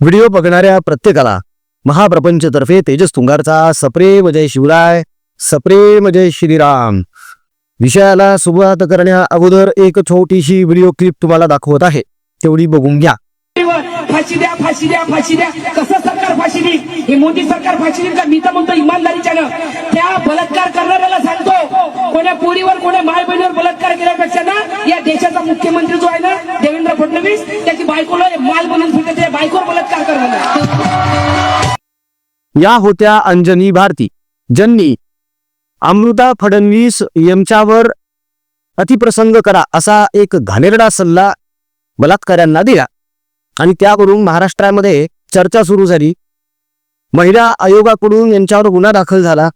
Video बघणाऱ्या प्रत्येकाला महाप्रपंचतर्फे तेजस तुंगारचा सप्रेम जय शिवराय, सप्रेम जय श्रीराम. विषयाला सुरुवात करण्या अगोदर एक छोटीशी व्हिडिओ क्लिप तुम्हाला दाखवत आहे, तेवढी बघून घ्या. फाशी द्या, फाशी द्या, फाशी द्या. कसं सरकार फाशी देईल? हे मोदी सरकार फाशी देईल का? मी तर म्हणतो इमानदारीच्यानं त्या बलात्कार करणाऱ्याला सांगतो, कोण्या पोरीवर कोण्या माय बहिणीवर बलात्कार केल्यापेक्षा ना या देशाचा मुख्यमंत्री जो आहे ना देवेंद्र फडणवीस, त्याची बायकोला माल बनवून फिरते, त्या बायकोवर बलात्कार करणार. या होत्या अंजनी भारती, ज्यांनी अमृता फडणवीस यांच्यावर अतिप्रसंग करा असा एक घाणेरडा सल्ला बलात्काऱ्यांना दिला आणि त्यावरून महाराष्ट्रामध्ये चर्चा सुरू झाली. महिला आयोगाकडून यांच्यावर गुन्हा दाखल झाला,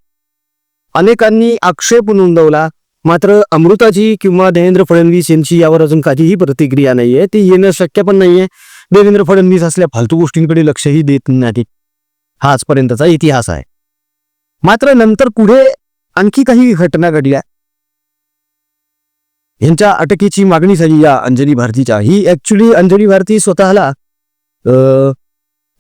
अनेकांनी आक्षेप नोंदवला. मात्र अमृताची किंवा देवेंद्र फडणवीस यांची यावर अजून काहीही प्रतिक्रिया नाहीये, ती येणं शक्य पण नाहीये. देवेंद्र फडणवीस असल्या फालतू गोष्टींकडे लक्षही देत नाही. हा आजपर्यंतचा इतिहास आहे. मात्र नंतर पुढे आणखी काही घटना घडल्या. यांच्या अटकेची मागणी झाली या अंजनी भारतीच्या. ही ऍक्च्युली अंजनी भारती स्वतःला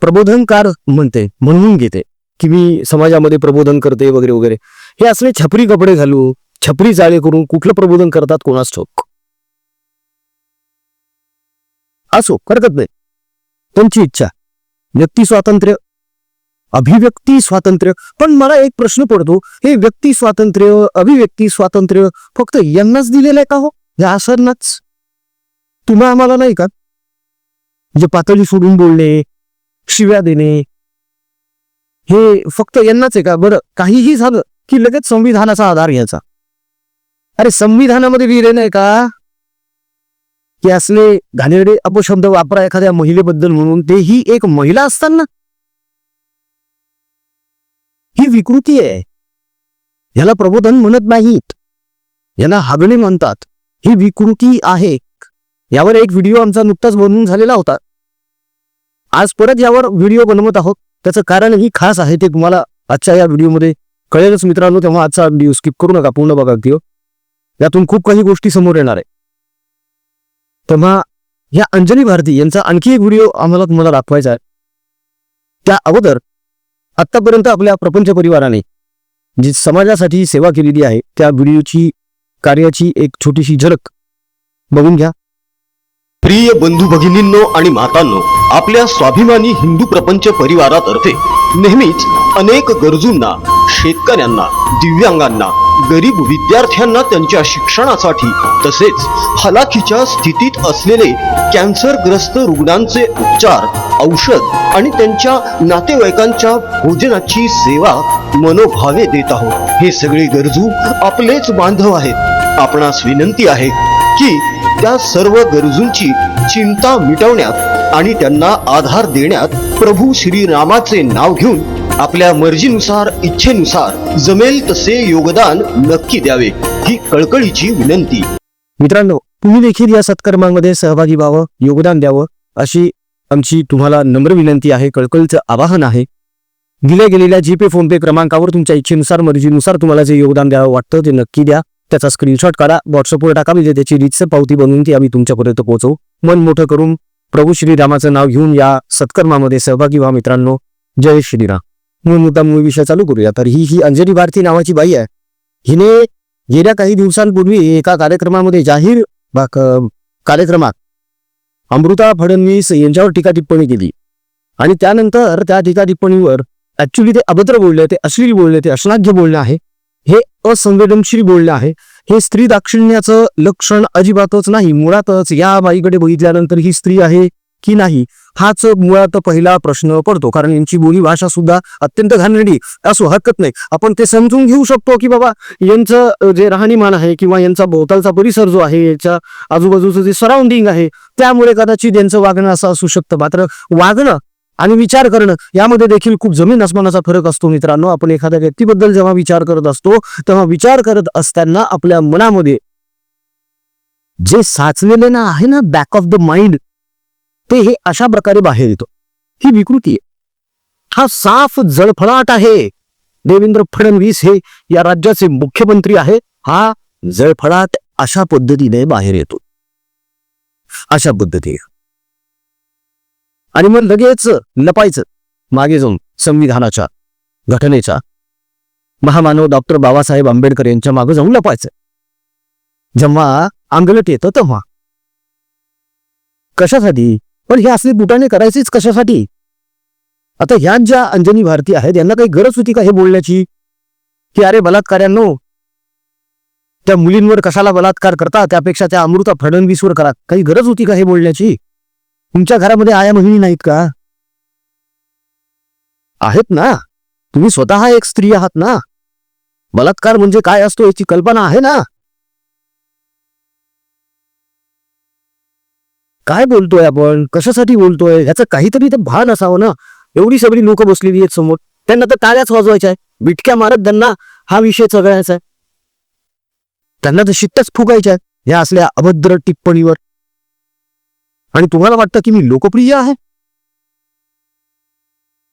प्रबोधनकार म्हणून घेते की मी समाजामध्ये प्रबोधन करते वगैरे वगैरे. हे असले छपरी कपडे घालून छपरी जाळे करून कुठलं प्रबोधन करतात कोणास ठाऊक. असो, हरकत नाही, त्यांची इच्छा, व्यक्ती स्वातंत्र्य, अभिव्यक्ती स्वातंत्र्य. पण मला एक प्रश्न पडतो, हे व्यक्ती स्वातंत्र्य, अभिव्यक्ती स्वातंत्र्य फक्त यांनाच दिलेलं आहे का हो? या असरनाच तुम्हा आम्हाला नाही का? जे पातळी सोडून बोलणे, शिव्या देणे, हे फक्त यांनाच आहे का? बरं, काहीही झालं की लगेच संविधानाचा आधार घ्यायचा. अरे संविधानामध्ये लिहिले नाही का की असले घाणेरडे अपशब्द वापरा एखाद्या महिलेबद्दल म्हणून, तेही एक महिला असताना? ही विकृती आहे. याला प्रबोधन म्हणत नाहीत, याला हागणे म्हणतात. ही विकृती आहे. यावर एक व्हिडिओ आमचा नुकताच बनवून झालेला होता. आज परत यावर व्हिडिओ बनवत आहोत. त्याचं कारणही खास आहे, ते तुम्हाला आजच्या या व्हिडिओमध्ये कळेलच मित्रांनो. तेव्हा आजचा व्हिडिओ स्किप करू नका, पूर्ण बघा व्हिडिओ. यातून खूप काही गोष्टी समोर येणार आहे. तेव्हा या अंजनी भारती यांचा आणखी एक व्हिडिओ आम्हाला तुम्हाला दाखवायचा आहे. त्या अगोदर आतापर्यंत आपल्या प्रपंच परिवाराने जी समाजासाठी सेवा केलेली आहे त्या व्हिडिओची कार्याची एक छोटीशी झलक बघून घ्या. प्रिय बंधू भगिनींनो आणि मातांनो, आपल्या स्वाभिमानी हिंदू प्रपंच परिवारातर्फे नेहमीच अनेक गरजूंना, शेतकऱ्यांना, दिव्यांगांना, गरीब विद्यार्थ्यांना त्यांच्या शिक्षणासाठी तसेच हलाखीच्या स्थितीत असलेले कॅन्सरग्रस्त रुग्णांचे उपचार, औषध आणि त्यांच्या नातेवाईकांच्या भोजनाची सेवा मनोभावे देत आहोत. हे सगळे गरजू आपलेच बांधव आहेत. आपणास विनंती आहे की त्या सर्व गरजूंची चिंता मिटवण्यात आणि त्यांना आधार देण्यात प्रभू श्रीरामाचे नाव घेऊन आपल्या मर्जीनुसार, इच्छेनुसार जमेल तसे योगदान नक्की द्यावे, ही कळकळीची विनंती. मित्रांनो, तुम्ही देखील या सत्कर्मांमध्ये सहभागी व्हावं, योगदान द्यावं अशी आमची तुम्हाला नम्र विनंती आहे, कळकळीचं आवाहन आहे. दिल्या गेलेल्या जीपे, फोनपे क्रमांकावर तुमच्या इच्छेनुसार, मर्जीनुसार तुम्हाला जे योगदान द्यावं वाटतं ते नक्की द्या. त्याचा स्क्रीनशॉट काढा, व्हॉट्सअपवर टाका, म्हणजे त्याची रीतसर पावती बनवून ती आम्ही तुमच्यापर्यंत पोहोचवू. मन मोठं करून प्रभू श्रीरामाचं नाव घेऊन या सत्कर्मामध्ये सहभागी व्हा मित्रांनो. जय श्रीराम. मूळ विषय चालू करूया. तर ही अंजनी भारती नावाची बाई आहे. हिने गेल्या काही दिवसांपूर्वी एका कार्यक्रमामध्ये, जाहीर कार्यक्रमात अमृता फडणवीस यांच्यावर टीका टिप्पणी केली आणि त्यानंतर त्या टीका टिप्पणीवर ऍक्च्युली ते अभद्र बोलले, ते अश्लील बोलले, ते अश्लाघ्य बोलणे आहे, हे असंवेदनशील बोलणे आहे. हे स्त्री दाक्षिण्याचं लक्षण अजिबातच नाही. मुळातच या बाईकडे बघितल्यानंतर ही स्त्री आहे की नाही हाच मुळात पहिला प्रश्न पडतो. कारण यांची बोली भाषा सुद्धा अत्यंत घाणेरडी असो, हरकत नाही, आपण ते समजून घेऊ शकतो की बाबा यांचं जे राहणीमान आहे किंवा यांचा भोवतालचा परिसर जो आहे, याच्या आजूबाजूचं जे सराउंडिंग आहे, त्यामुळे कदाचित यांचं वागणं असं असू शकतं. मात्र वागणं आणि विचार करणं यामध्ये देखील खूप जमीन आसमानाचा फरक असतो मित्रांनो. आपण एखाद्या व्यक्तीबद्दल जेव्हा विचार करत असतो तेव्हा विचार करत असताना आपल्या मनामध्ये जे साचलेले ना आहे ना, बॅक ऑफ द माइंड, ते हे अशा प्रकारे बाहेर येतो. ही विकृती आहे. हा साफ जळफळाट आहे. देवेंद्र फडणवीस हे या राज्याचे मुख्यमंत्री आहे. हा जळफळाट अशा पद्धतीने बाहेर येतो, अशा पद्धतीने. आणि मग लगेच लपायचं मागे जाऊन संविधानाच्या, घटनेच्या, महामानव डॉक्टर बाबासाहेब आंबेडकर यांच्या मागे जाऊन लपायचं जेव्हा अंगलट येतं तेव्हा. कशासाठी? पण हे असले बुटाने करायचेच कशासाठी? आता ह्या ज्या अंजनी भारती आहेत यांना काही गरज होती का हे बोलण्याची की अरे बलात्कार्यांनो, त्या मुलींवर कशाला बलात्कार करता, त्यापेक्षा त्या अमृता फडणवीसवर करा. काही गरज होती का हे बोलण्याची? तुमच्या घरामध्ये आया महिनी नाहीत का? आहेत ना. तुम्ही स्वतः एक स्त्री आहात ना. बलात्कार म्हणजे काय असतो याची कल्पना आहे ना. काय बोलतोय आपण, कशासाठी बोलतोय ह्याचं काहीतरी ते भान असावं ना. एवढी सगळी लोक बसलेली आहेत समोर, त्यांना तर टाळ्याच वाजवायच्या आहे, बिटक्या मारत त्यांना हा विषय चघळायचा आहे, त्यांना तर शिट्ट्याच फुकायच्या आहेत या असल्या अभद्र टिप्पणीवर. आणि तुम्हाला वाटतं की मी लोकप्रिय आहे?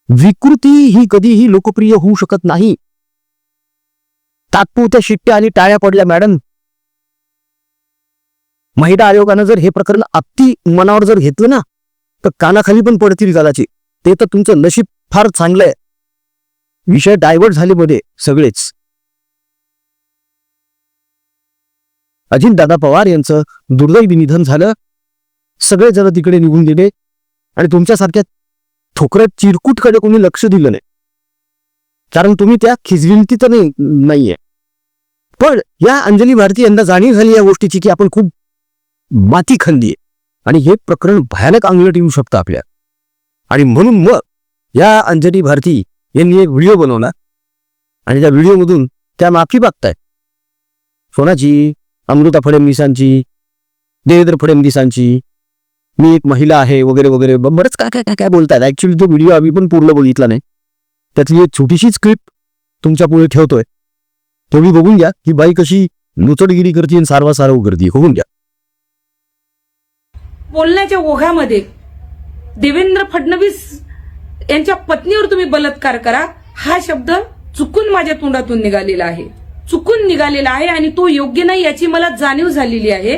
विकृती ही कधीही लोकप्रिय होऊ शकत नाही. तात्पुरत्या शिट्ट्या आणि टाळ्या पडल्या मॅडम. महिला आयोगानं जर हे प्रकरण अति मनावर जर घेतलं ना तर कानाखाली पण पडतील कदाचित. ते तर तुमचं नशीब फार चांगलं आहे. विषय डायव्हर्ट झाले मध्ये सगळेच. अजितदादा पवार यांचं दुर्दैवी निधन झालं. सगळे जण तिकडे निघून गेले आणि तुमच्यासारख्या ठोकऱ्या चिरकुटकडे कोणी लक्ष दिलं नाही, कारण तुम्ही त्या खिजविंतीत नाहीये. पण या अंजली भारती यांना जाणीव झाली या गोष्टीची की आपण खूप माती खाल्लीये आणि हे प्रकरण भयानक अंगलट येऊ शकतं आपल्या. आणि म्हणून मग या अंजली भारती यांनी एक व्हिडिओ बनवला आणि त्या व्हिडिओमधून त्या माफी मागतायत. कोणाची? अमृता फडणवीसांची, देवेंद्र फडणवीसांची, मी एक महिला आहे वगैरे वगैरे बरंच काय काय काय काय बोलतायत. ऍक्च्युली तो व्हिडिओ आम्ही पण पूर्ण बघितला नाही, त्यातली एक छोटीशीच क्लिप तुमच्या पुढे ठेवतोय. तेवढी बघून घ्या की बाई कशी नुचडगिरी करते आणि सारवा सारव करते. बघून घ्या. बोलण्याच्या ओघामध्ये देवेंद्र फडणवीस यांच्या पत्नीवर तुम्ही बलात्कार करा हा शब्द चुकून माझ्या तोंडातून निघालेला आहे, चुकून निघालेला आहे आणि तो योग्य नाही याची मला जाणीव झालेली आहे.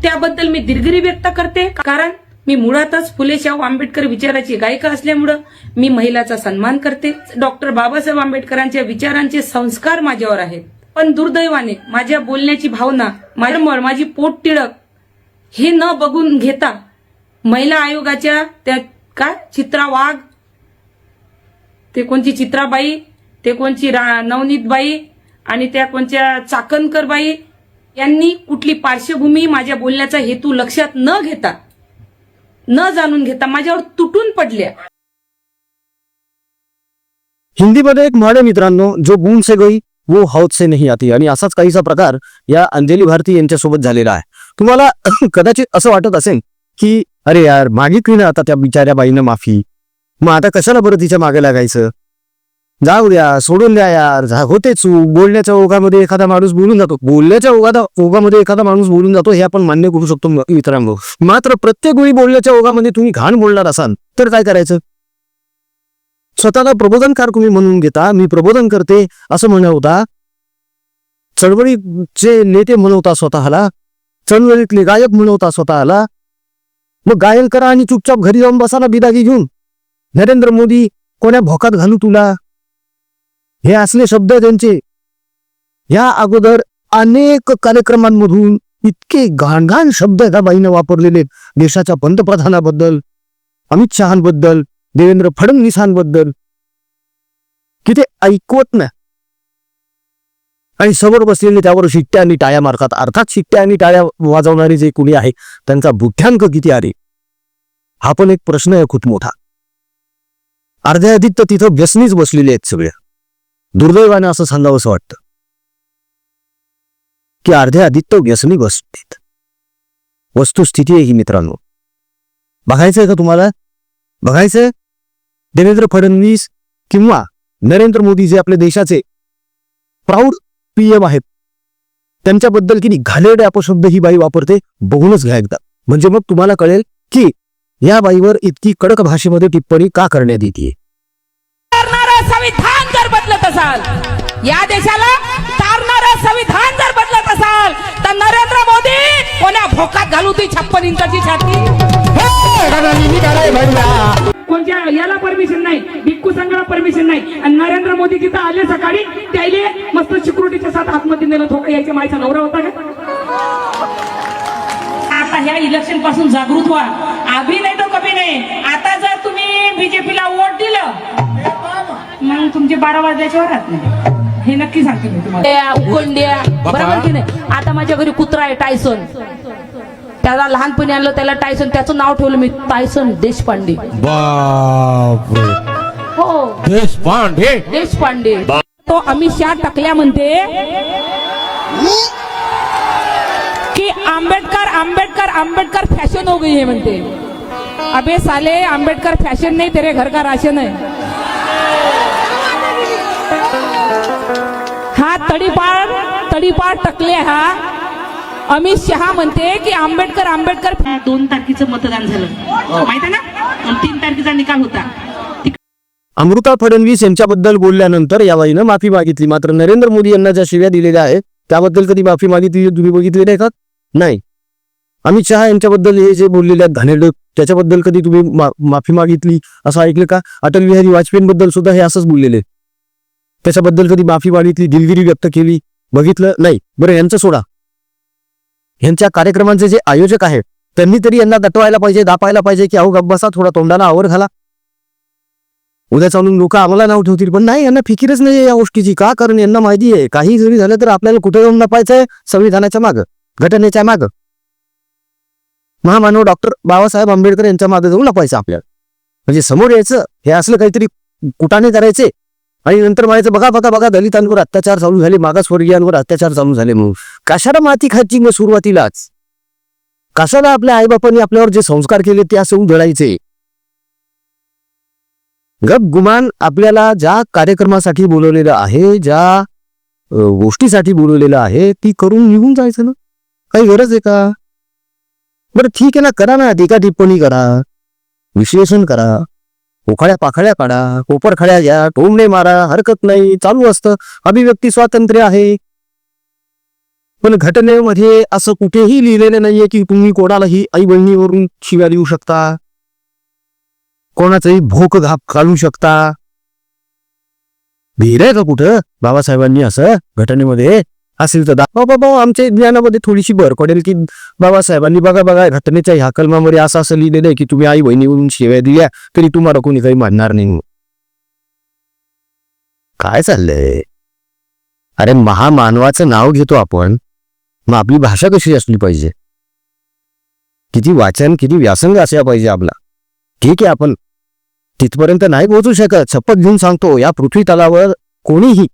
त्याबद्दल मी दिलगिरी व्यक्त करते, कारण मी मुळातच फुले शाहू आंबेडकर विचाराची गायिका असल्यामुळं मी महिलाचा सन्मान करते. डॉक्टर बाबासाहेब आंबेडकरांच्या विचारांचे संस्कार माझ्यावर आहेत. पण दुर्दैवाने माझ्या बोलण्याची भावना, माझी पोट टिळक हे न बघून घेता महिला आयोगाच्या त्या काय चित्रा वाघ, ते कोणची चित्राबाई, ते कोणची नवनीतबाई आणि त्या कोणच्या चाकणकर बाई यांनी कुठली पार्श्वभूमी, माझ्या बोलण्याचा हेतू लक्षात न घेता, न जाणून घेता माझ्यावर तुटून पडल्या. हिंदीमध्ये एक म्हण आहे मित्रांनो, जो बूंद से गई वो हौद से नहीं आती. आणि असाच काहीसा प्रकार या अंजली भारती यांच्यासोबत झालेला आहे. तुम्हाला कदाचित असं वाटत असेल की अरे यार मागितली ना आता त्या बिचाऱ्या बाईनं माफी, मग आता कशाला बरं तिच्या मागे लागायचं, जाऊ द्या, सोडून द्या यार, होते चूक. बोलण्याच्या ओघामध्ये एखादा माणूस बोलून जातो, ओघामध्ये एखादा माणूस बोलून जातो, हे आपण मान्य करू शकतो मित्रांनो. मात्र प्रत्येक वेळी बोलण्याच्या ओघामध्ये तुम्ही घाण बोलणार असाल तर काय करायचं? स्वतःला प्रबोधनकार तुम्ही म्हणून घेता, मी प्रबोधन करते असं म्हणत होता, चळवळीचे नेते म्हणवता स्वतःला, चळवळीतले गायक म्हणवता स्वतःला. मग गायन करा आणि चुपचाप घरी जाऊन बसा ना बिदागी घेऊन. नरेंद्र मोदी कोण्या भोकात घालू तुला, हे असले शब्द त्यांचे. या अगोदर अनेक कार्यक्रमांमधून इतके घाण शब्द त्या बाईनं वापरलेले देशाच्या पंतप्रधानाबद्दल, अमित शहांबद्दल, देवेंद्र फडणवीसांबद्दल, की ते ऐकवत नाही. आणि समोर बसलेले त्यावर शिट्ट्या आणि टाळ्या मारतात. अर्थात शिट्ट्या आणि टाळ्या वाजवणारे जे कुणी आहे त्यांचा बुद्ध्यांक किती आहे हा पण एक प्रश्न आहे खूप मोठा. अर्ध्या अधिक तर तिथं व्यसनीच बसलेले आहेत सगळे. दुर्दैवाने असं सांगावंसं वाटतं की अर्ध्या अधिक तर व्यसनी बसतात. वस्तुस्थिती आहे ही मित्रांनो. बघायचंय का तुम्हाला? बघायचंय देवेंद्र फडणवीस किंवा नरेंद्र मोदी जे आपल्या देशाचे प्राऊड पीएम आहेत त्यांच्याबद्दल किती घाणेरडे अपशब्द ही बाई वापरते बघूनच घ्या एकदा. म्हणजे मग तुम्हाला कळेल की या बाईवर इतकी कडक भाषेमध्ये टिप्पणी का करण्यात येते. संविधान जर बदलत असाल, या देशाला तारणारं संविधान जर बदलत असाल तर नरेंद्र मोदी कोण्या भोकात घालू ती 56 इंचाची छाती. कोणत्या याला परमिशन नाही, भिक्खू संघाला परमिशन नाही. आणि नरेंद्र मोदी तिथं आले सकाळी, त्याले मस्त सिक्युरिटीच्या साथ आतमध्ये नेलं. धोका यायच्या मायचा नवरा होता का? आता ह्या इलेक्शन पासून जागृत व्हा. अभी नाही तो कभी नाही. आता जर तुम्ही बीजेपीला वोट दिलं मग तुमचे 12 वाजल्याच्या वरात नाही, हे नक्की सांगते मी तुम्हाला. उकोंड्या बरोबर की नाही. आता माझ्या घरी कुत्रा आहे टायसन, त्याला लहानपणी आणलं, त्याला टायसन, त्याचं नाव ठेवलं मी टायसन देशपांडे. बापरे, हो देशपांडे. देशपांडे. तो अमित शहा टकल्या म्हणते कि आंबेडकर आंबेडकर आंबेडकर फैशन हो गई है म्हणते. अबे साले, आंबेडकर फैशन नहीं, तेरे घर का राशन है. हा तडीपार टकले. हा अमित शहा म्हणते की आंबेडकर आंबेडकर. 2 तारखेचं मतदान झालं माहिती आहे ना, आणि 3 तारखेचा निकाल होता. अमृता फडणवीस यांच्याबद्दल बोलल्यानंतर या बाईनं माफी मागितली. मात्र नरेंद्र मोदी यांना ज्या शिव्या दिलेल्या आहेत त्याबद्दल कधी माफी मागितली तुम्ही बघितले नाही का? नाही. अमित शहा यांच्याबद्दल हे जे बोललेले आहेत घाणेरडे, त्याच्याबद्दल कधी तुम्ही माफी मागितली असं ऐकलं का? अटल बिहारी वाजपेयींबद्दल सुद्धा हे असंच बोललेले, त्याच्याबद्दल कधी माफी मागितली, दिलगिरी व्यक्त केली, बघितलं नाही. बरं, यांचं सोडा. यांच्या कार्यक्रमांचे जे आयोजक आहेत त्यांनी तरी यांना दटवायला पाहिजे, दापायला पाहिजे की अहो गप्प बसा, थोडा तोंडाला आवर घाला. उद्या चालून लोक आम्हाला नाव ठेवतील, पण नाही, यांना फिकीरच नाही या गोष्टीची. का? कारण यांना माहिती आहे काही जरी झालं तर आपल्याला कुठे जाऊन लपायचंय, संविधानाच्या मागं, घटनेच्या मागं, महामानव डॉक्टर बाबासाहेब आंबेडकर यांच्या मागे जाऊन लपायचं आपल्याला. म्हणजे समोर यायचं, हे असलं काहीतरी कुटाने करायचे आणि नंतर म्हणायचं बघा बघा बघा दलितांवर अत्याचार चालू झाले, मागासवर्गीयांवर अत्याचार चालू झाले. म्हणून कशाला माती खायची मग सुरुवातीलाच? कशाला आपल्या आईबापांनी आपल्यावर जे संस्कार केले ते असं उधळायचे? गप गुमान आपल्याला ज्या कार्यक्रमासाठी बोलवलेलं आहे, ज्या गोष्टीसाठी बोलवलेलं आहे ती करून निघून जायचं ना. काही गरज आहे का? बरं ठीक आहे ना, करा ना, टीका टिप्पणी करा, विश्लेषण करा, उखाड्या पाखाड्या काढा, कोपरखड्या घ्या, टोमणे मारा, हरकत नाही, चालू असतं. अभिव्यक्ती स्वातंत्र्य आहे. पण घटनेमध्ये असं कुठेही लिहिलेलं नाहीये की तुम्ही कोणालाही आई बहिणीवरून शिव्या देऊ शकता, कोणाचाही भोक घाप घालू शकता. लिहिलंय का कुठं बाबासाहेबांनी असं घटनेमध्ये? असेल तर दाखवा बाबा, आमच्या ज्ञानामध्ये थोडीशी भर पडेल की बाबासाहेबांनी बघा बघा घटनेच्या ह्या कलमामध्ये असं असं लिहिलेलं आहे की तुम्ही आई बहिणीवरून शिव्या दिल्या तरी तुम्हाला कोणी काही मानणार नाही. काय चाललंय? अरे महामानवाचं नाव घेतो आपण, मग आपली भाषा कशी असली पाहिजे? किती वाचन, किती व्यासंग असला पाहिजे आपला. ठीक आहे, आपण तिथपर्यंत नाही पोहोचू शकत, शपथ घेऊन सांगतो. या पृथ्वी तलावर कोणीही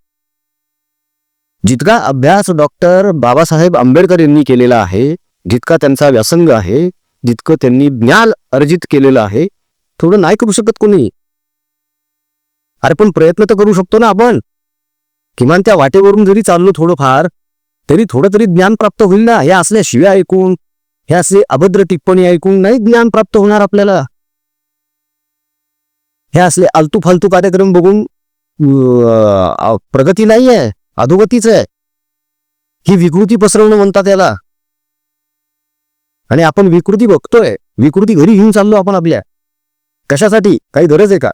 जितका अभ्यास डॉक्टर बाबासाहेब आंबेडकर यांनी केलेला आहे, जितका त्यांचा व्यासंग आहे, जितकं त्यांनी ज्ञान अर्जित केलेलं आहे, थोडं नाही करू शकत कोणी. अरे पण प्रयत्न तर करू शकतो ना आपण. किमान त्या वाटेवरून जरी चाललो थोडंफार, तरी थोडं तरी ज्ञान प्राप्त होईल ना. हे असल्या शिव्या ऐकून, हे असले अभद्र टिप्पणी ऐकून नाही ज्ञान प्राप्त होणार आपल्याला. हे असले आलतू फालतू कार्यक्रम बघून प्रगती नाही आहे, अधोगतीच आहे. ही विकृती पसरवणं म्हणतात याला. आणि आपण विकृती बघतोय, विकृती घरी घेऊन चाललो आपण आपल्या. कशासाठी? काही गरज आहे का?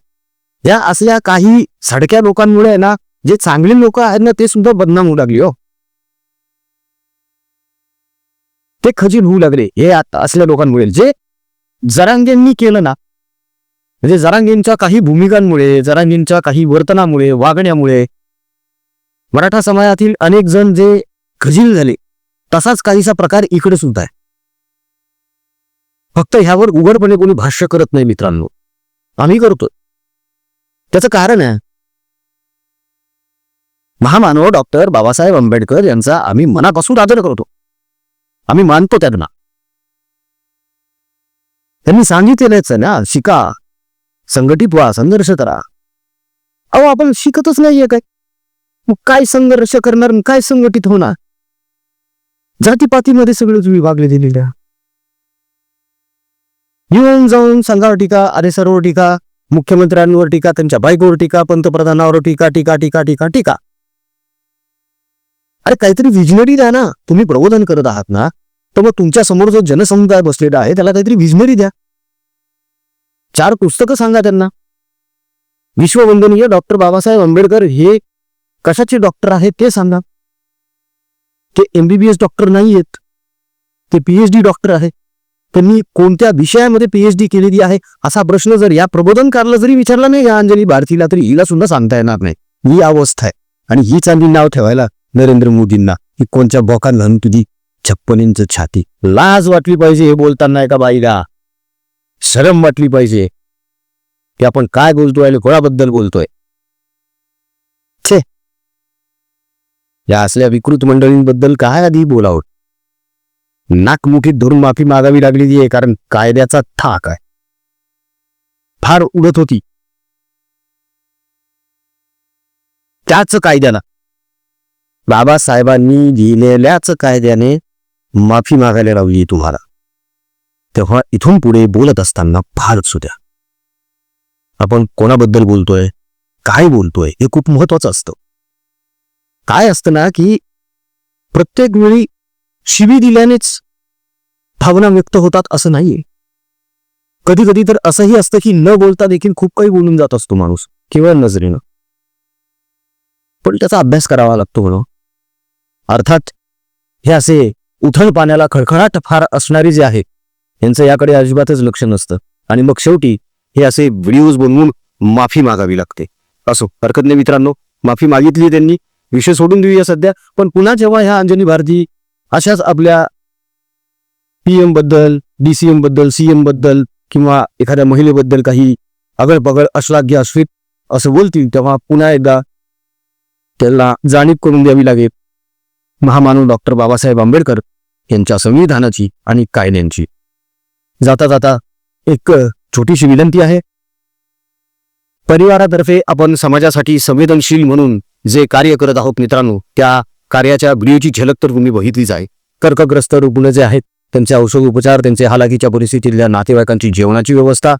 या असल्या काही सडक्या लोकांमुळे ना, जे चांगले लोक आहेत ना ते सुद्धा बदनाम होऊ लागले. हो, ते खजील होऊ लागले हे आता असल्या लोकांमुळे. जे जरांगेंनी केलं ना, म्हणजे जरांगेंच्या काही भूमिकांमुळे, जरांगेंच्या काही वर्तनामुळे, वागण्यामुळे मराठा समाजातील अनेक जण जे खजील झाले, तसाच काहीसा प्रकार इकडे सुद्धा आहे. फक्त ह्यावर उघडपणे कोणी भाष्य करत नाही मित्रांनो, आम्ही करतो. त्याचं कारण आहे, महामानव डॉक्टर बाबासाहेब आंबेडकर यांचा आम्ही मनापासून आदर करतो, आम्ही मानतो त्यांना. त्यांनी सांगितलेलंच आहे ना, शिका, संघटित व्हा, संघर्ष करा. अहो आपण शिकतच नाहीये काय, मग काय संघर्ष करणार, काय संघटित होणार? जातीपातीमध्ये सगळेच विभागले दिलेल्या. येऊन जाऊन संघावर टीका, अरे सर्व टीका, मुख्यमंत्र्यांवर टीका, त्यांच्या बायकोवर टीका, पंतप्रधानावर टीका, टीका टीका टीका टीका. अरे काहीतरी विजनरी द्या ना. तुम्ही प्रबोधन करत आहात ना, तर मग तुमच्या समोर जो जनसमुदाय बसलेला आहे त्याला काहीतरी विजनरी द्या. 4 पुस्तकं सांगा त्यांना. विश्ववंदनीय डॉक्टर बाबासाहेब आंबेडकर हे कशाचे डॉक्टर आहेत ते सांगा. ते MBBS डॉक्टर नाही आहेत, ते PhD डॉक्टर आहे. त्यांनी कोणत्या विषयामध्ये PhD केलेली आहे असा प्रश्न जर या प्रबोधनकारला जरी विचारला नाही या अंजली भारतीला, तरी हिला सुद्धा सांगता येणार नाही. ही अवस्था आहे. आणि ही चांगली नाव ठेवायला नरेंद्र मोदींना ही कोणत्या बोकान घालून तुझी 56 इंच छाती. लाज वाटली पाहिजे हे बोलताना एका बाईला. शरम वाटली पाहिजे की आपण काय बोलतोय आणि कोणाबद्दल बोलतोय. छे, या असल्या विकृत मंडळींबद्दल काय आधी बोलावं. नाकमुठीत धरून माफी मागावी लागलेली आहे, कारण कायद्याचा थाक आहे. फार उडत होती त्याच कायद्याला, बाबासाहेबांनी लिहिलेल्याच कायद्याने माफी मागायला लावली तुम्हाला. तेव्हा इथून पुढे बोलत असताना फार सुद्या आपण कोणाबद्दल बोलतोय, काय बोलतोय हे खूप महत्वाचं असतं. काय असतं ना की प्रत्येक वेळी शिवी दिल्यानेच भावना व्यक्त होतात असं नाहीये. कधी कधी तर असंही असतं की न बोलता देखील खूप काही बोलून जात असतो माणूस केवळ नजरेनं. पण त्याचा अभ्यास करावा लागतो म्हणून. अर्थात हे असे उथळ पाण्याला खळखळाट फार असणारे जे आहे यांचं याकडे अजिबातच लक्ष नसतं. आणि मग शेवटी हे असे व्हिडिओज बनवून माफी मागावी लागते. असो, हरकत नाही मित्रांनो, माफी मागितली त्यांनी, विषय सोडून देऊया सध्या. पण पुन्हा जेव्हा ह्या अंजली भारती अशाच आपल्या PM बद्दल, DCM बद्दल, CM बद्दल किंवा एखाद्या महिलेबद्दल काही अगळपगळ अश्लाघ्य अश्वित असं बोलतील, तेव्हा पुन्हा एकदा त्याला जाणीव करून द्यावी लागेल महामानव डॉक्टर बाबासाहेब आंबेडकर यांच्या संविधानाची आणि कायद्यांची. जाता जाता एक छोटीशी विनंती आहे. परिवारातर्फे आपण समाजासाठी संवेदनशील म्हणून जे कार्य करत आहोत मित्रांनो, त्या कार्याच्या व्हिडिओची झलक तर तुम्ही बघितलीच आहे. कर्कग्रस्त रुग्ण जे आहेत त्यांचे औषधोपचार, त्यांचे हालाकीच्या परिस्थितीतल्या नातेवाईकांची जेवणाची व्यवस्था,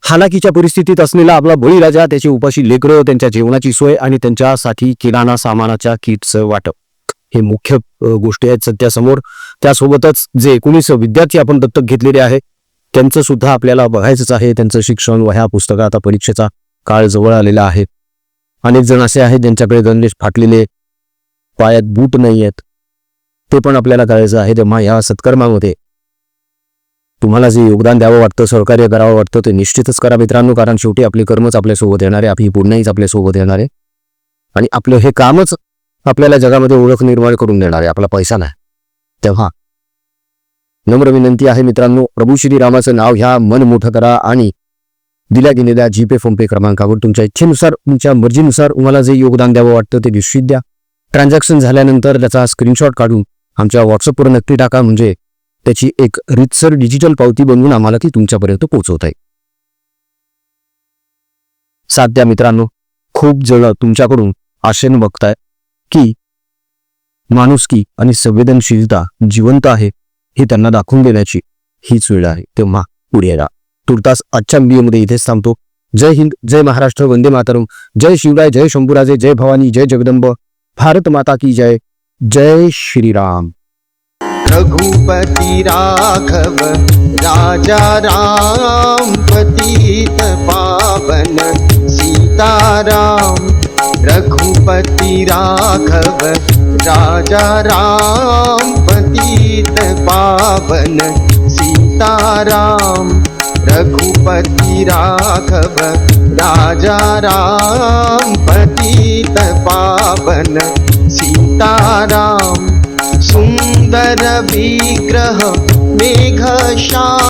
हालाकीच्या परिस्थितीत असलेला आपला बळीराजा, त्याची उपाशी लेकरं, त्यांच्या जेवणाची सोय आणि त्यांच्यासाठी किराणा सामानाच्या किटचं वाटप, हे मुख्य गोष्टी आहेत सध्या समोर. त्यासोबतच जे 19 विद्यार्थी आपण दत्तक घेतलेले आहे त्यांचं सुद्धा आपल्याला बघायचंच आहे. त्यांचं शिक्षण, वह्या, पुस्तकं, आता परीक्षेचा काळ जवळ आलेला आहे. अनेक जण असे आहेत ज्यांच्याकडे गणवेश फाटलेले, पायात बूट नाही आहेत, ते पण आपल्याला करायचं आहे. तेव्हा या सत्कर्मामध्ये तुम्हाला जे योगदान द्यावं वाटतं, सहकार्य करावं वाटतं, ते निश्चितच करा मित्रांनो. कारण शेवटी आपले कर्मच आपल्यासोबत येणार आहे, आपली पुण्याहीच आपल्यासोबत येणार आहे. आणि आपलं हे कामच आपल्याला जगामध्ये ओळख निर्माण करून देणार आहे, आपला पैसा नाही. तेव्हा नम्र विनंती आहे मित्रांनो, प्रभू श्रीरामाचं नाव ह्या, मन मोठं करा आणि दिल्या गेलेल्या GPay फोनपे क्रमांकावर तुमच्या इच्छेनुसार, तुमच्या मर्जीनुसार तुम्हाला जे योगदान द्यावं वाटतं ते निश्चित द्या. ट्रान्झॅक्शन झाल्यानंतर त्याचा स्क्रीनशॉट काढून आमच्या व्हॉट्सअपवर नक्की टाका, म्हणजे त्याची एक रीतसर डिजिटल पावती बनवून आम्हाला ती तुमच्यापर्यंत पोहोचवता येईल. साथ द्या मित्रांनो. खूप जण तुमच्याकडून आशेनं बघताय की माणुसकी आणि संवेदनशीलता जिवंत आहे हे त्यांना दाखवून देण्याची हीच वेळ आहे. तेव्हा पुढे या. तुर्तास आजच्या व्हिडिओमध्ये इथेच थांबतो. जय हिंद, जय महाराष्ट्र, वंदे मातरम, जय शिवराय, जय शंभूराजे, जय भवानी, जय जगदंब, भारत माता की जय. जय श्रीराम. रघुपति राघव राजा राम, पतित पावन सीताराम. रघुपति राघव राजा राम, पतित पावन सीताराम. रघुपति राघव राजा राम, पतित पावन सीताराम. सुंदर विग्रह मेघ श्याम.